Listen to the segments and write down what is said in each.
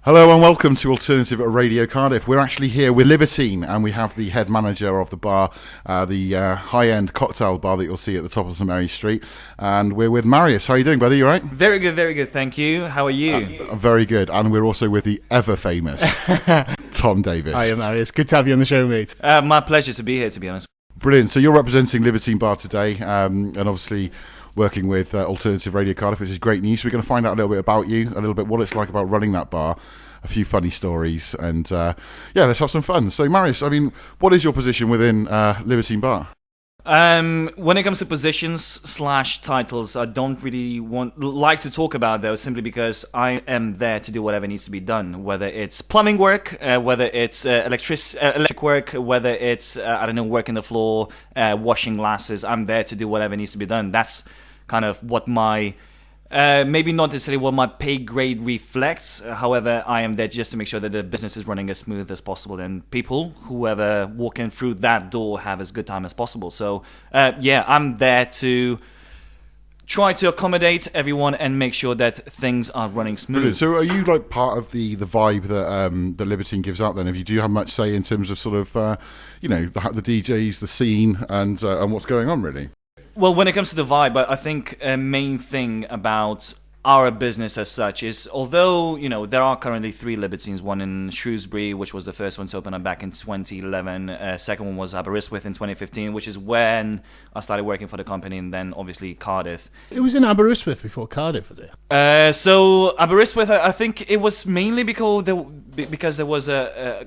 Hello and welcome to Alternative at Radio Cardiff. We're actually here with Libertine and we have the head manager of the bar, the high-end cocktail bar that you'll see at the top of St Mary Street. And we're with Marius. How are you doing, buddy? You all right? Very good, thank you. How are you? Very good. And we're also with the ever-famous Tom Davis. Hiya, Marius. Good to have you on the show, mate. My pleasure to be here, to be honest. Brilliant. So you're representing Libertine Bar today and obviously working with Alternative Radio Cardiff, which is great news. We're going to find out a little bit about you, a little bit what it's like about running that bar, a few funny stories, and let's have some fun. So, Marius, I mean, what is your position within Libertine Bar? When it comes to positions/titles, I don't really like to talk about those simply because I am there to do whatever needs to be done, whether it's plumbing work, whether it's electric work, whether it's working the floor, washing glasses. I'm there to do whatever needs to be done. That's kind of what my maybe not necessarily what my pay grade reflects. However, I am there just to make sure that the business is running as smooth as possible and people, whoever walking through that door, have as good time as possible. So, I'm there to try to accommodate everyone and make sure that things are running smooth. Brilliant. So are you like part of the vibe that the Libertine gives out then? If you do have much say in terms of sort of, the DJs, the scene and what's going on really? Well, when it comes to the vibe, I think a main thing about our business as such is, although, there are currently 3 Libertines, one in Shrewsbury, which was the first one to open up back in 2011, second one was Aberystwyth in 2015, which is when I started working for the company, and then obviously Cardiff. It was in Aberystwyth before Cardiff, was it? So Aberystwyth, I think it was mainly because there was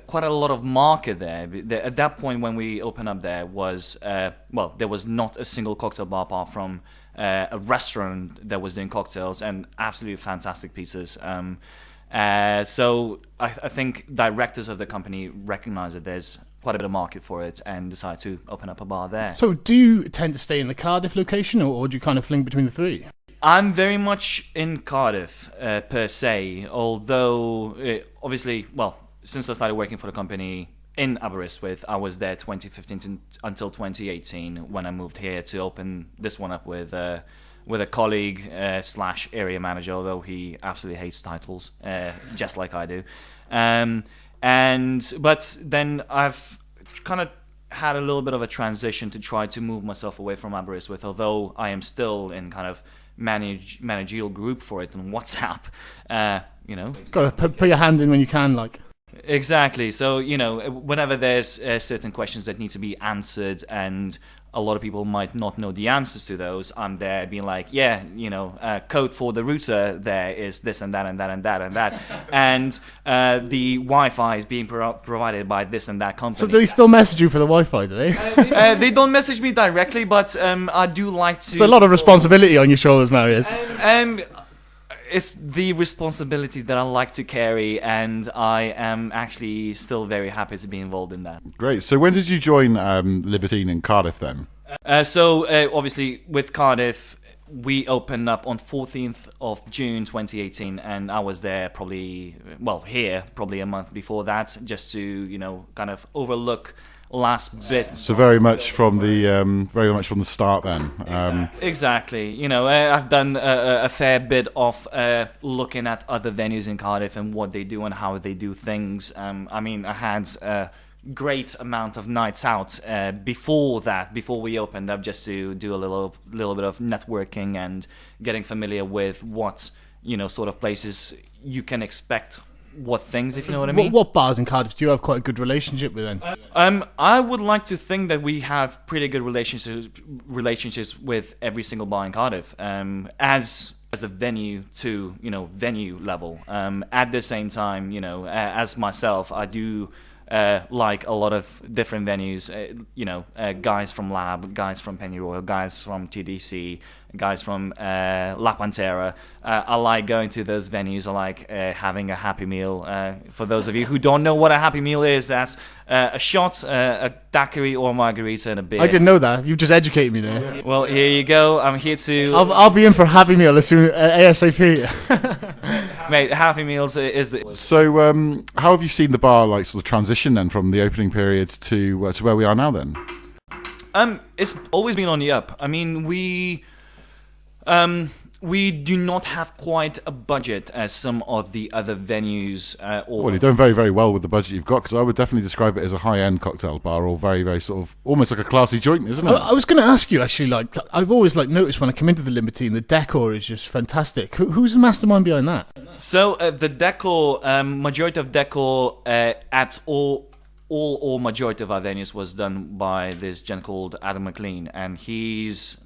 quite a lot of market there. At that point when we opened up there was, there was not a single cocktail bar apart from a restaurant that was doing cocktails and absolutely fantastic pizzas. So I think directors of the company recognize that there's quite a bit of market for it and decide to open up a bar there. So do you tend to stay in the Cardiff location or do you kind of fling between the 3? I'm very much in Cardiff per se, although obviously, since I started working for the company in Aberystwyth, I was there 2015 until 2018 when I moved here to open this one up with a colleague / area manager, although he absolutely hates titles, just like I do. But then I've kind of had a little bit of a transition to try to move myself away from Aberystwyth, although I am still in kind of managerial group for it on WhatsApp. Got to put your hand in when you can, like. Exactly. So, whenever there's certain questions that need to be answered and a lot of people might not know the answers to those, I'm there being like, code for the router there is this and that and that and that and that. And the Wi-Fi is being provided by this and that company. So do they still message you for the Wi-Fi, do they? They don't message me directly, but I do like to... It's a lot of responsibility on your shoulders, Marius. It's the responsibility that I like to carry, and I am actually still very happy to be involved in that. Great. So when did you join Libertine in Cardiff then? Obviously, with Cardiff, we opened up on 14th of June 2018, and I was there probably a month before that, just to, kind of overlook last bit. So very much from the start then. Exactly. I've done a fair bit of looking at other venues in Cardiff and what they do and how they do things. I had a great amount of nights out before we opened up, just to do a little bit of networking and getting familiar with what sort of places you can expect. What things, if you know what I mean. What bars in Cardiff do you have quite a good relationship with then? I would like to think that we have pretty good relationships with every single bar in Cardiff, as a venue to venue level. At the same time, as myself, I do like a lot of different venues. Guys from Lab, guys from Pennyroyal, guys from TDC, guys from La Pantera. I like going to those venues. I like having a Happy Meal. For those of you who don't know what a Happy Meal is, that's a shot, a daiquiri or margarita and a beer. I didn't know that. You've just educated me there. Well, here you go. I'm here to... I'll be in for a Happy Meal as soon ASAP. Mate, Happy Meals is the... So, how have you seen the bar sort of transition then from the opening period to where we are now then? It's always been on the up. I mean, we... We do not have quite a budget as some of the other venues. Well, you're doing very, very well with the budget you've got, because I would definitely describe it as a high-end cocktail bar, or very, very sort of almost like a classy joint, isn't it? I was going to ask you actually. Like, I've always noticed when I come into the Libertine, the decor is just fantastic. Who's the mastermind behind that? So the decor, majority of decor at all or majority of our venues was done by this gent called Adam McLean, and he's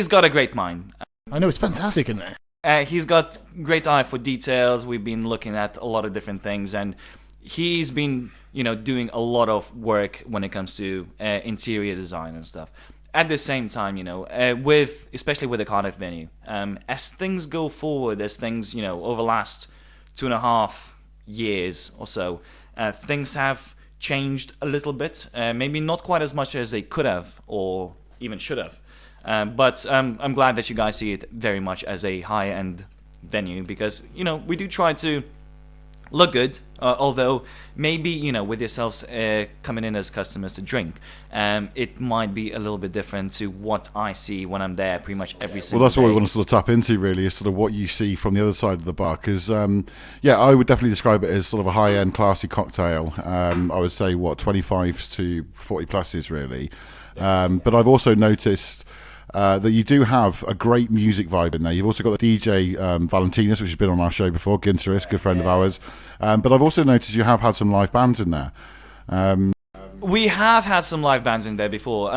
got a great mind. I know, it's fantastic in there. He's got great eye for details. We've been looking at a lot of different things, and he's been, doing a lot of work when it comes to interior design and stuff. At the same time, especially with the Cardiff venue, as things go forward, as things, over the last 2.5 years or so, things have changed a little bit. Maybe not quite as much as they could have or even should have. But I'm glad that you guys see it very much as a high-end venue, because, we do try to look good, although maybe, with yourselves coming in as customers to drink, it might be a little bit different to what I see when I'm there pretty much every single day. Well, that's what we want to sort of tap into, really, is sort of what you see from the other side of the bar, because, I would definitely describe it as sort of a high-end, classy cocktail. I would say, 25s to 40 pluses, really. But I've also noticed that you do have a great music vibe in there. You've also got the DJ Valentinus, which has been on our show before, Ginteris, good friend of ours. But I've also noticed you have had some live bands in there. We have had some live bands in there before.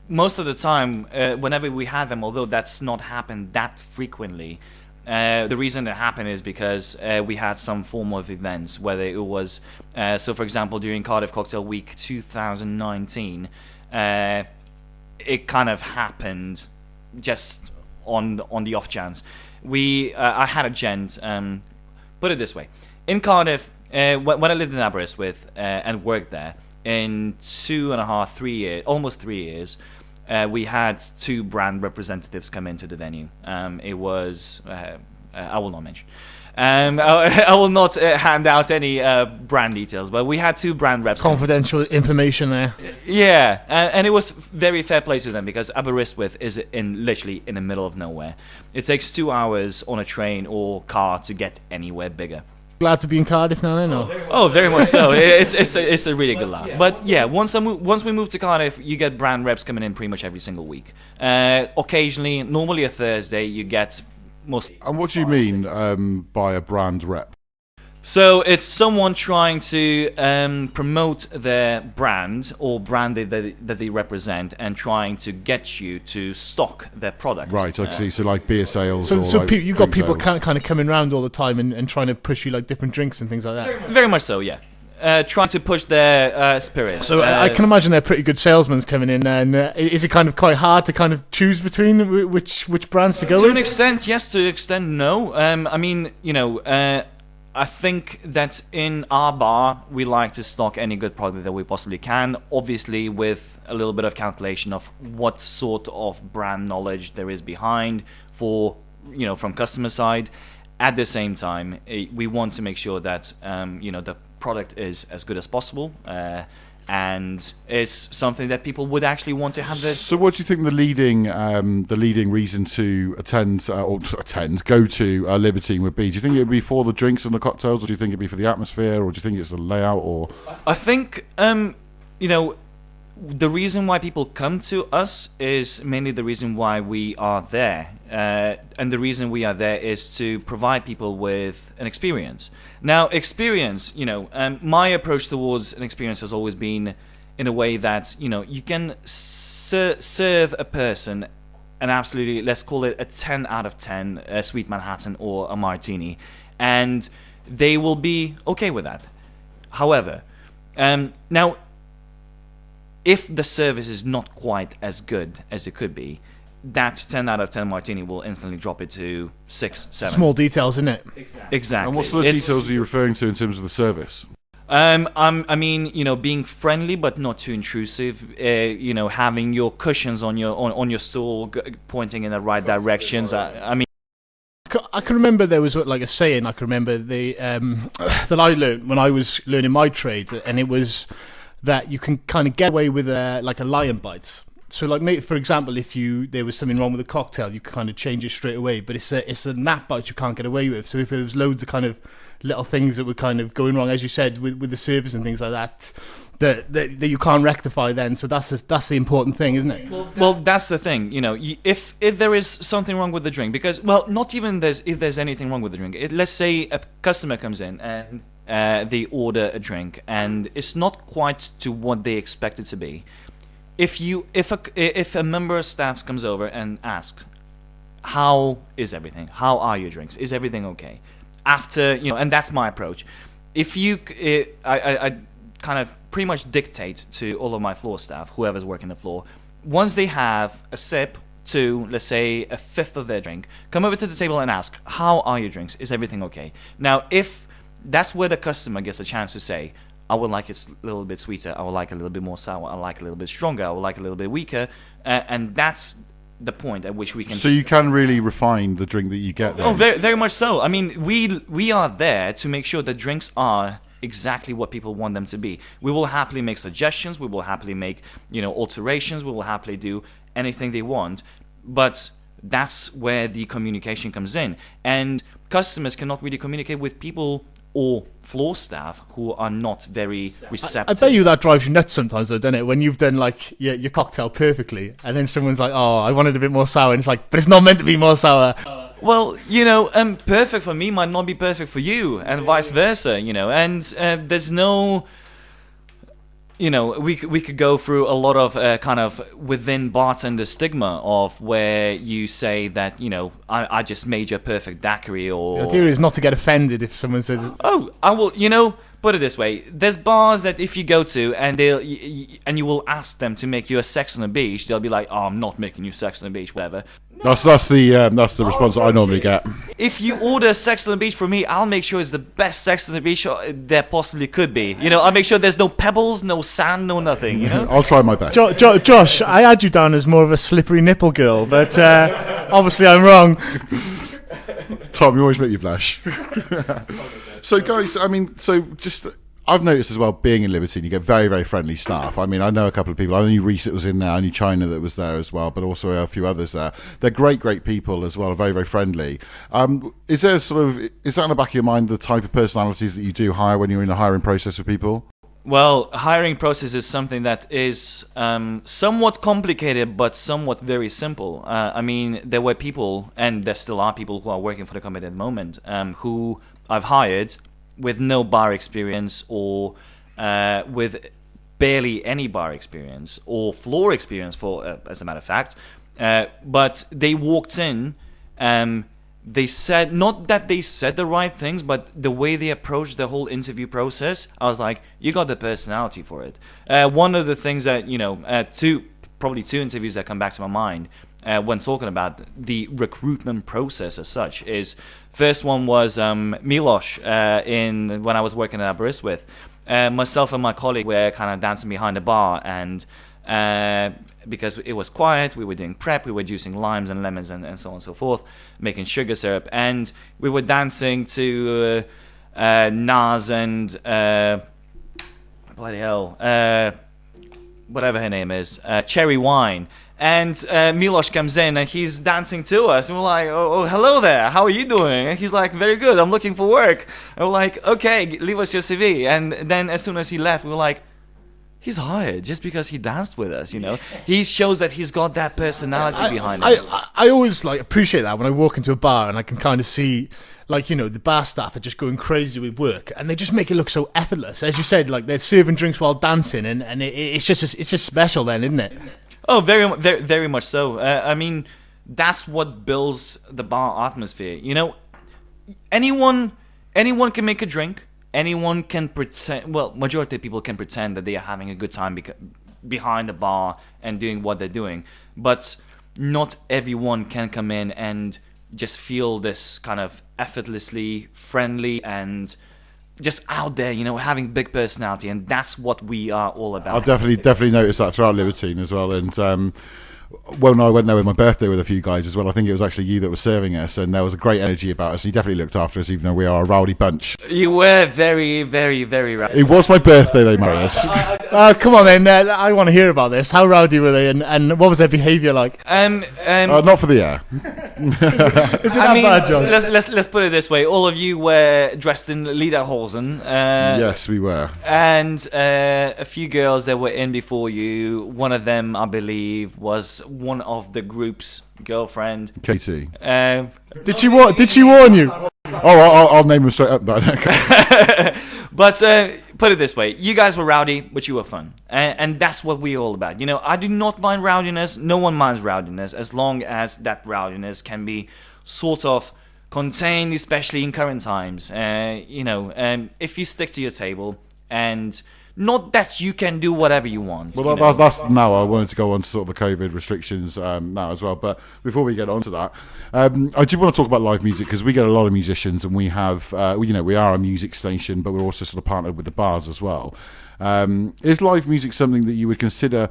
Most of the time, whenever we had them, although that's not happened that frequently, the reason it happened is because we had some form of events, whether it was, for example, during Cardiff Cocktail Week 2019, it kind of happened just on the off chance. I had a gent, put it this way, in Cardiff, when I lived in Aberystwyth and worked there, in 2.5, 3 years, almost 3 years, we had 2 brand representatives come into the venue. It was, I will not mention. I will not hand out any brand details, but we had 2 brand reps. Confidential information there. Yeah, and it was very fair play to them, because Aberystwyth is literally in the middle of nowhere. It takes 2 hours on a train or car to get anywhere bigger. Glad to be in Cardiff now, then? Oh, very much so. It's a really good laugh. But yeah, once we move to Cardiff, you get brand reps coming in pretty much every single week. Occasionally, normally a Thursday, you get most. And what do you mean by a brand rep? So it's someone trying to promote their brand or brand that they represent, and trying to get you to stock their product. Right, I see. So like beer sales. So like you've got people sales. kind of coming around all the time and trying to push you like different drinks and things like that. Very much so, yeah. Trying to push their spirit. So I can imagine they're pretty good salesmen coming in, and is it kind of quite hard to kind of choose between which brands to go with? To an extent, yes. To an extent, no. I think that in our bar, we like to stock any good product that we possibly can, obviously with a little bit of calculation of what sort of brand knowledge there is behind from customer side. At the same time, we want to make sure that, the product is as good as possible, and it's something that people would actually want to have. So what do you think the leading reason to go to Libertine would be? Do you think it would be for the drinks and the cocktails, or do you think it'd be for the atmosphere, or do you think it's the layout? Or I think the reason why people come to us is mainly the reason why we are there, and the reason we are there is to provide people with an experience. Now, experience, my approach towards an experience has always been in a way that, you can serve a person an absolutely, let's call it a 10 out of 10, a Sweet Manhattan or a Martini, and they will be okay with that. However, now, if the service is not quite as good as it could be, that 10 out of 10 Martini will instantly drop it to 6, 7. Small details, isn't it? Exactly. And what sort of details are you referring to in terms of the service? Being friendly but not too intrusive. Having your cushions on your stool pointing in the right directions. I can remember there was like a saying. I can remember that I learned when I was learning my trade, and it was that you can kind of get away with like a lion bite. So, like, for example, if there was something wrong with the cocktail, you could kind of change it straight away. But it's a nap bite you can't get away with. So if there was loads of kind of little things that were kind of going wrong, as you said, with the service and things like that, that you can't rectify then. So that's the important thing, isn't it? Well, that's the thing. If there is something wrong with the drink, because, well, not even if there's anything wrong with the drink. Let's say a customer comes in and they order a drink and it's not quite to what they expect it to be. If a member of staff comes over and asks, "How is everything? How are your drinks? Is everything okay?" After, and that's my approach. I kind of pretty much dictate to all of my floor staff, whoever's working the floor, once they have a sip to, let's say, a fifth of their drink, come over to the table and ask, "How are your drinks? Is everything okay?" Now, if that's where the customer gets a chance to say, "I would like it a little bit sweeter, I would like a little bit more sour, I like a little bit stronger, I would like a little bit weaker," and that's the point at which we can... So you can really refine the drink that you get there. Oh, very, very much so. I mean, we are there to make sure that drinks are exactly what people want them to be. We will happily make suggestions, we will happily make, alterations, we will happily do anything they want, but that's where the communication comes in. And customers cannot really communicate with people or floor staff who are not very receptive. I bet you that drives you nuts sometimes, though, doesn't it? When you've done like your cocktail perfectly, and then someone's like, "Oh, I wanted a bit more sour," and it's like, "But it's not meant to be more sour." Well, perfect for me might not be perfect for you, and vice versa. And there's no. We could go through a lot of kind of within bartender stigma of where you say that, I just made you a perfect daiquiri, or... The idea is not to get offended if someone says... "Oh, I will, put it this way. There's bars that if you go to and you will ask them to make you a Sex on the Beach, they'll be like, "Oh, I'm not making you Sex on the Beach," whatever. That's the response that I normally get. If you order Sex on the Beach from me, I'll make sure it's the best Sex on the Beach there possibly could be. I'll make sure there's no pebbles, no sand, no nothing. I'll try my best. Josh, I had you down as more of a slippery nipple girl, but obviously I'm wrong. Tom, you always make me blush. So, guys, I've noticed as well, being in Libertine, you get very, very friendly staff. I mean, I know a couple of people. I knew Reese that was in there. I knew China that was there as well, but also a few others there. They're great, great people as well, very, very friendly. Is that in the back of your mind, the type of personalities that you do hire when you're in the hiring process with people? Well, hiring process is something that is somewhat complicated, but somewhat very simple. There were people, and there still are people who are working for the company at the moment, who I've hired with no bar experience, or with barely any bar experience or floor experience, as a matter of fact. But they walked in, they said, not that they said the right things, but the way they approached the whole interview process, I was like, you got the personality for it. One of the things that, probably two interviews that come back to my mind when talking about the recruitment process as such is, first one was Milos when I was working at Abaris with. Myself and my colleague were kind of dancing behind the bar, and because it was quiet, we were doing prep, we were juicing limes and lemons and so on and so forth, making sugar syrup, and we were dancing to Nas and bloody hell, whatever her name is, Cherry Wine. And Milos comes in and he's dancing to us, and we're like, oh, hello there, how are you doing? And he's like, very good, I'm looking for work. And we're like, okay, leave us your CV. And then as soon as he left, we were like, he's hired just because he danced with us, He shows that he's got that personality behind him. I always appreciate that when I walk into a bar and I can kind of see, the bar staff are just going crazy with work, and they just make it look so effortless. As you said, they're serving drinks while dancing, and it's just special then, isn't it? Oh, very, very, very much so. That's what builds the bar atmosphere. Anyone can make a drink. Anyone can pretend. Well, majority of people can pretend that they are having a good time behind the bar and doing what they're doing. But not everyone can come in and just feel this kind of effortlessly friendly and just out there, having big personality, and that's what we are all about. I've definitely noticed that throughout Libertine as well. And Well, no, I went there with my birthday with a few guys as well. I think it was actually you that was serving us, and there was a great energy about us. And you definitely looked after us, even though we are a rowdy bunch. You were very, very, very rowdy. It was my birthday, though, Marius. Come on then, I want to hear about this. How rowdy were they, and what was their behaviour like? Not for the air. Is it that bad, John? Let's put it this way: all of you were dressed in lederhosen. Yes, we were. And a few girls that were in before you. One of them, I believe, was one of the group's girlfriend. Katie. Did she warn you? I'll name them straight up. But put it this way: you guys were rowdy, but you were fun, and that's what we're all about. I do not mind rowdiness. No one minds rowdiness as long as that rowdiness can be sort of contained, especially in current times. If you stick to your table and. Not that you can do whatever you want. Well, that's now. I wanted to go on to sort of the COVID restrictions now as well. But before we get on to that, I do want to talk about live music because we get a lot of musicians, and we have, we are a music station, but we're also sort of partnered with the bars as well. Is live music something that you would consider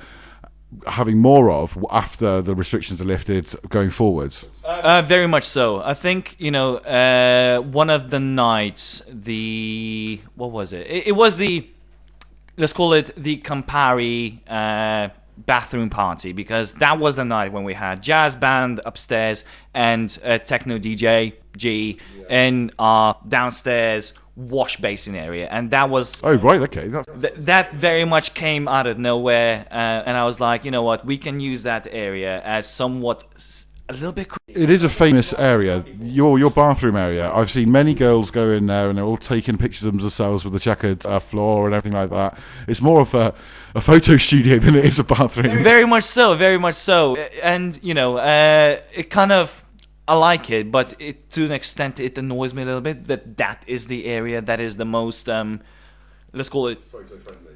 having more of after the restrictions are lifted going forward? Very much so. I think, one of the nights, what was it? It was let's call it the Campari bathroom party, because that was the night when we had jazz band upstairs and techno DJ G in our downstairs wash basin area, and that was okay, that very much came out of nowhere, and I was like, you know what, we can use that area as somewhat a little bit. It is a famous area, your bathroom area. I've seen many girls go in there and they're all taking pictures of themselves with the checkered floor and everything like that. It's more of a photo studio than it is a bathroom. Very much so, very much so. And it kind of, I like it, but to an extent it annoys me a little bit that is the area that is the most let's call it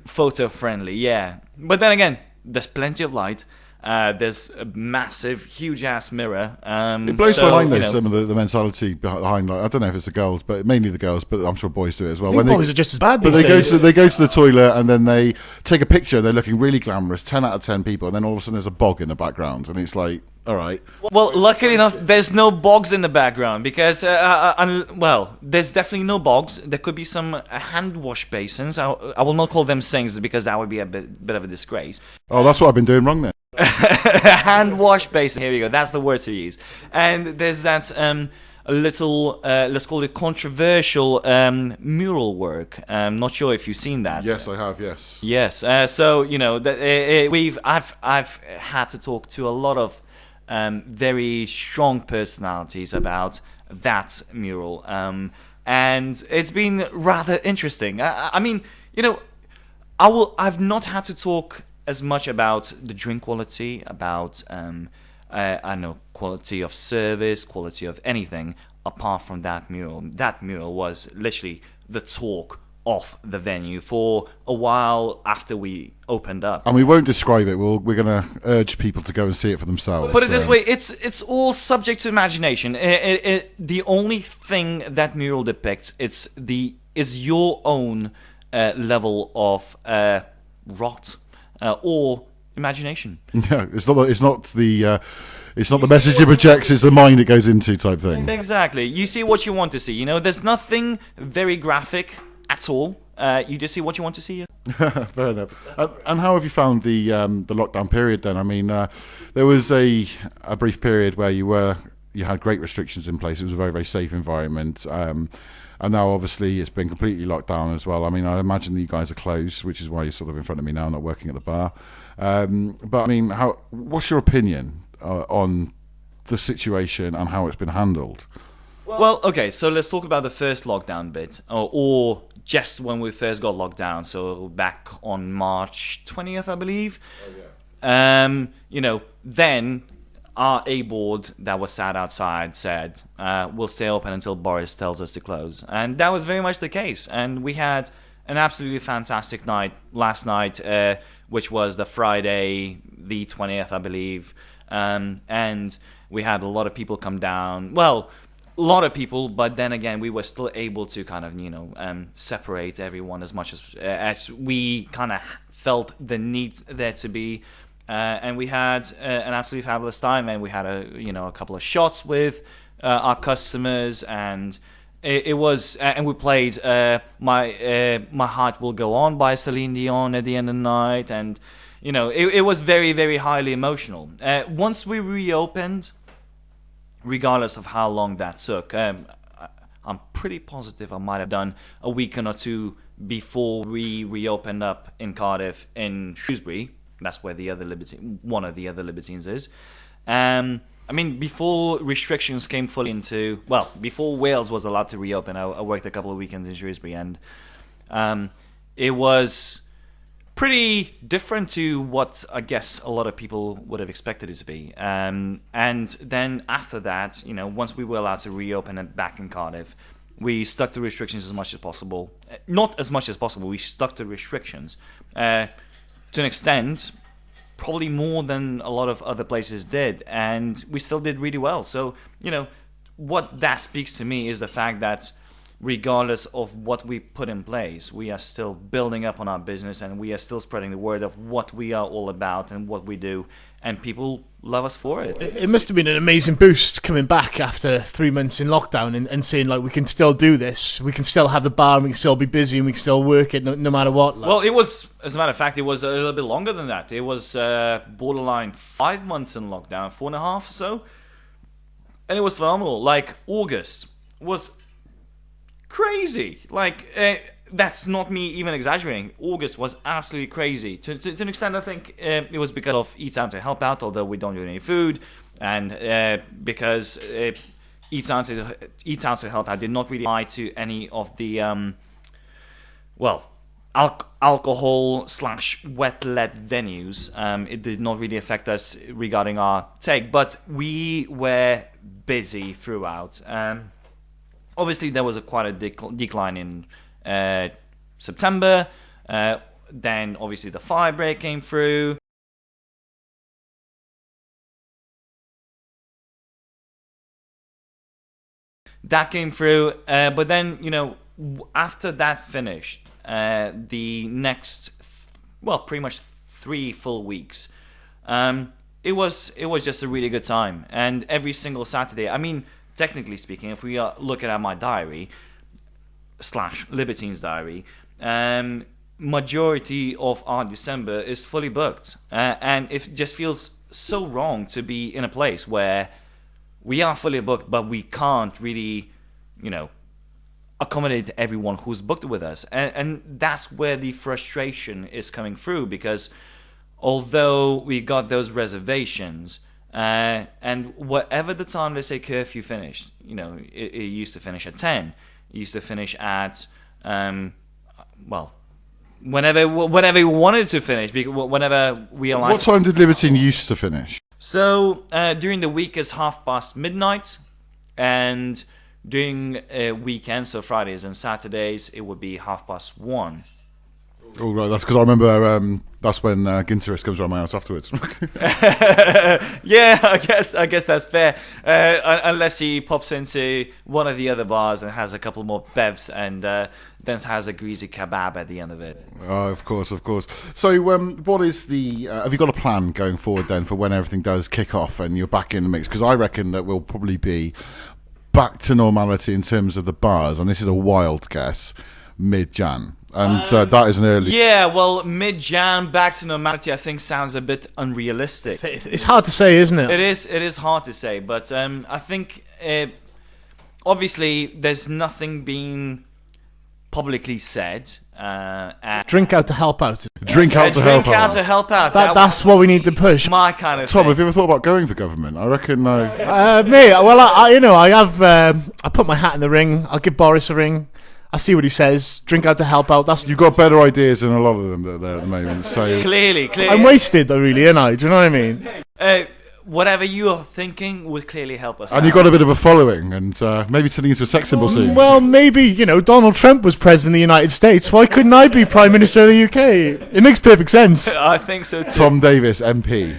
photo friendly. Yeah, but then again, there's plenty of light. There's a massive, huge-ass mirror. It blows my mind, though, some of the mentality behind. Like, I don't know if it's the girls, but mainly the girls. But I'm sure boys do it as well. Boys are just as bad. But they go to the toilet and then they take a picture. They're looking really glamorous, 10 out of 10 people, and then all of a sudden there's a bog in the background, and it's like, all right. Well, luckily enough, there's no bogs in the background because, there's definitely no bogs. There could be some hand wash basins. I will not call them sinks because that would be a bit of a disgrace. Oh, that's what I've been doing wrong then. Hand wash basin. Here we go. That's the word to use. And there's that a little, let's call it controversial mural work. I'm not sure if you've seen that. Yes, I have. Yes. Yes. I've had to talk to a lot of very strong personalities about that mural, and it's been rather interesting. I've not had to talk as much about the drink quality, about quality of service, quality of anything, apart from that mural. That mural was literally the talk of the venue for a while after we opened up. And we won't describe it. We're going to urge people to go and see it for themselves. Put it this way, it's all subject to imagination. The only thing that mural depicts is your own level of rot. Or imagination. No, it's not the message it projects; it's the mind it goes into, type thing. Exactly. You see what you want to see. There's nothing very graphic at all. You just see what you want to see. Fair enough. And how have you found the lockdown period then? I mean, there was a brief period where you had great restrictions in place. It was a very, very safe environment. And now, obviously, it's been completely locked down as well. I mean, I imagine that you guys are closed, which is why you're sort of in front of me now, not working at the bar. But, I mean, what's your opinion on the situation and how it's been handled? Well, okay, so let's talk about the first lockdown bit, or just when we first got locked down, so back on March 20th, I believe. Oh, yeah. Then our A-board that was sat outside said, we'll stay open until Boris tells us to close. And that was very much the case. And we had an absolutely fantastic night last night, which was the Friday, the 20th, I believe. And we had a lot of people come down. Well, a lot of people, but then again, we were still able to kind of, separate everyone as much as we kind of felt the need there to be. and we had an absolutely fabulous time, and we had a couple of shots with our customers, and it was, and we played My Heart Will Go On by Celine Dion at the end of the night, and it was very, very highly emotional. Once we reopened, regardless of how long that took, I'm pretty positive I might have done a weekend or two before we reopened up in Cardiff, in Shrewsbury. That's where one of the other Libertines is. Before restrictions came fully into... Well, before Wales was allowed to reopen, I worked a couple of weekends in Shrewsbury, and it was pretty different to what I guess a lot of people would have expected it to be. And then after that, once we were allowed to reopen it back in Cardiff, we stuck to restrictions as much as possible. Not as much as possible, we stuck to restrictions. To an extent, probably more than a lot of other places did, and we still did really well. So, what that speaks to me is the fact that regardless of what we put in place, we are still building up on our business, and we are still spreading the word of what we are all about and what we do, and people love us for it. It must have been an amazing boost coming back after 3 months in lockdown and saying, like, we can still do this, we can still have the bar, and we can still be busy, and we can still work it no matter what. Well, it was, as a matter of fact, it was a little bit longer than that. It was borderline 5 months in lockdown, 4.5 or so, and it was phenomenal. Like, August was crazy. Like, that's not me even exaggerating. August was absolutely crazy. To an extent, I think it was because of Eat Out to Help Out, although we don't do any food, and because Eat Out to Help Out did not really apply to any of the alcohol/wet-led venues. It did not really affect us regarding our take, but we were busy throughout. Obviously, there was quite a decline in September. Then, obviously, the fire break came through. That came through. But then, after that finished, the next, pretty much 3 full weeks, it was just a really good time. And every single Saturday, technically speaking, if we look at my diary / Libertine's diary, majority of our December is fully booked, and it just feels so wrong to be in a place where we are fully booked, but we can't really, accommodate everyone who's booked with us, and that's where the frustration is coming through, because although we got those reservations. And whatever the time they say curfew finished, it used to finish at 10. It used to finish at, whenever we wanted to finish, whenever we realized. What time did Libertine used to finish? So during the week is midnight, and during weekends, so Fridays and Saturdays, it would be 1:30. Oh, right, that's because I remember that's when Ginteris comes around my house afterwards. Yeah, I guess that's fair. Unless he pops into one of the other bars and has a couple more bevs and then has a greasy kebab at the end of it. Oh, of course. So what is the... have you got a plan going forward then for when everything does kick off and you're back in the mix? Because I reckon that we'll probably be back to normality in terms of the bars, and this is a wild guess, mid-Jan. And that is an early... Yeah, well, mid-Jan, back to normality, I think sounds a bit unrealistic. It's hard to say, isn't it? It is hard to say, but I think, obviously, there's nothing being publicly said. Drink out to help out. Drink out to help out. That's what we need to push. My kind of Tom, thing. have you ever thought about going for government? I reckon... Me, well, I have... I put my hat in the ring. I'll give Boris a ring. I see what he says. Drink out to help out. You've got better ideas than a lot of them that are there at the moment. So Clearly. I'm wasted, though, really, ain't I? Do you know what I mean? Whatever you're thinking would clearly help us. And you've got a bit of a following, and maybe turning into a sex symbol soon. Well, maybe, Donald Trump was president of the United States. Why couldn't I be Prime Minister of the UK? It makes perfect sense. I think so, too. Tom Davis, MP.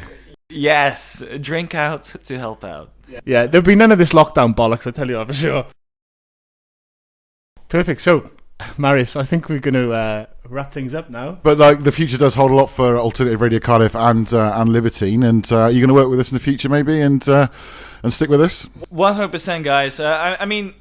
Yes, drink out to help out. Yeah, there'll be none of this lockdown bollocks, I tell you that for sure. Perfect. So, Marius, I think we're going to wrap things up now. But like the future does hold a lot for Alternative Radio Cardiff and Libertine, and you're going to work with us in the future maybe and stick with us. 100%, guys. I mean,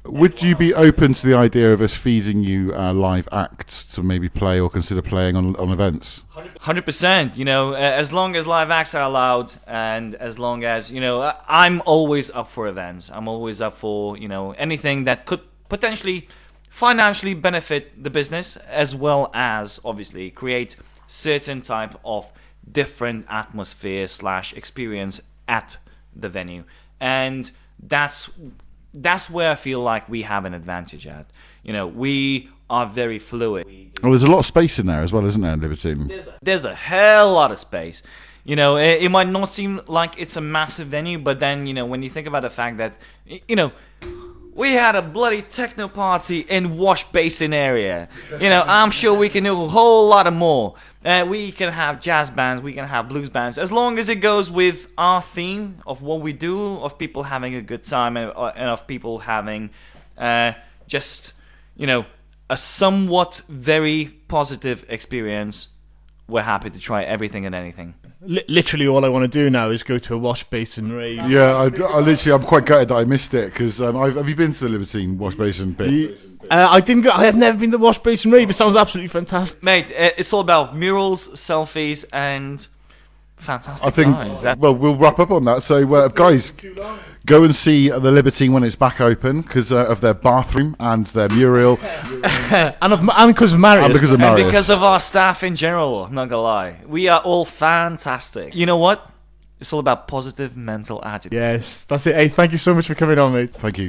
Would you be open to the idea of us feeding you live acts to maybe play or consider playing on events? 100%. As long as live acts are allowed, and as long as I'm always up for events. I'm always up for anything that could potentially financially benefit the business, as well as obviously create certain type of different atmosphere / experience at the venue, and that's where I feel like we have an advantage at. We are very fluid. Well, there's a lot of space in there as well, isn't there, in Libertine? There's a hell lot of space. It might not seem like it's a massive venue, but then, when you think about the fact that, we had a bloody techno party in Wash Basin area. I'm sure we can do a whole lot of more. We can have jazz bands, we can have blues bands, as long as it goes with our theme of what we do, of people having a good time, and of people having just, a somewhat very positive experience. We're happy to try everything and anything. Literally all I want to do now is go to a Wash Basin rave. Yeah, I'm quite gutted that I missed it, because have you been to the Libertine Wash Basin bit? I didn't go. I have never been to the Wash Basin rave. It sounds absolutely fantastic, mate. It's all about murals, selfies, and fantastic times. Well, we'll wrap up on that. So, guys, go and see the Libertine when it's back open, because of their bathroom and their mural, and because of Marius, and because of our staff in general. I'm not gonna lie, we are all fantastic. You know what? It's all about positive mental attitude. Yes, that's it. Hey, thank you so much for coming on, mate. Thank you.